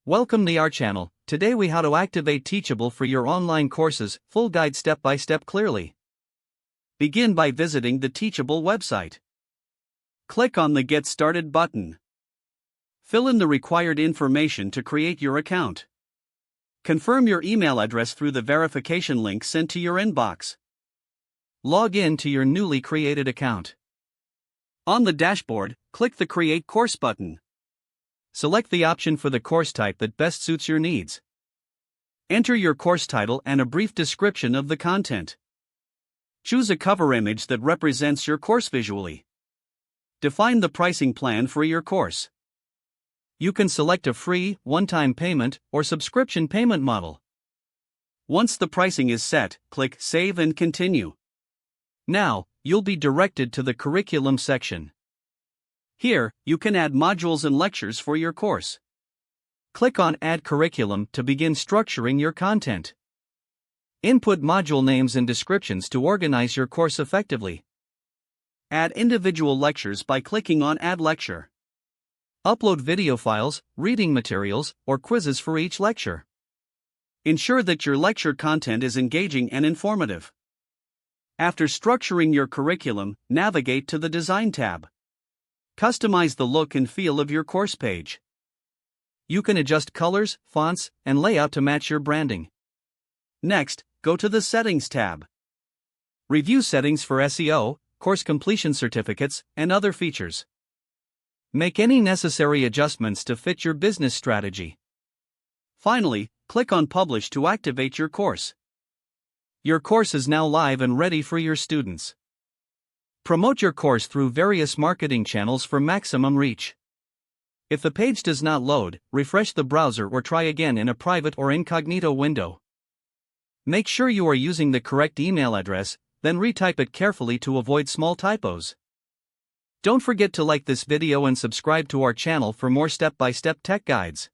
Welcome to our channel. Today we how to activate Teachable for your online courses, full guide step by step clearly. Begin by visiting the Teachable website. Click on the Get Started button. Fill in the required information to create your account. Confirm your email address through the verification link sent to your inbox. Log in to your newly created account. On the dashboard, click the Create Course button. Select the option for the course type that best suits your needs. Enter your course title and a brief description of the content. Choose a cover image that represents your course visually. Define the pricing plan for your course. You can select a free, one-time payment, or subscription payment model. Once the pricing is set, click Save and Continue. Now, you'll be directed to the Curriculum section. Here, you can add modules and lectures for your course. Click on Add Curriculum to begin structuring your content. Input module names and descriptions to organize your course effectively. Add individual lectures by clicking on Add Lecture. Upload video files, reading materials, or quizzes for each lecture. Ensure that your lecture content is engaging and informative. After structuring your curriculum, navigate to the Design tab. Customize the look and feel of your course page. You can adjust colors, fonts, and layout to match your branding. Next, go to the Settings tab. Review settings for SEO, course completion certificates, and other features. Make any necessary adjustments to fit your business strategy. Finally, click on Publish to activate your course. Your course is now live and ready for your students. Promote your course through various marketing channels for maximum reach. If the page does not load, refresh the browser or try again in a private or incognito window. Make sure you are using the correct email address, then retype it carefully to avoid small typos. Don't forget to like this video and subscribe to our channel for more step-by-step tech guides.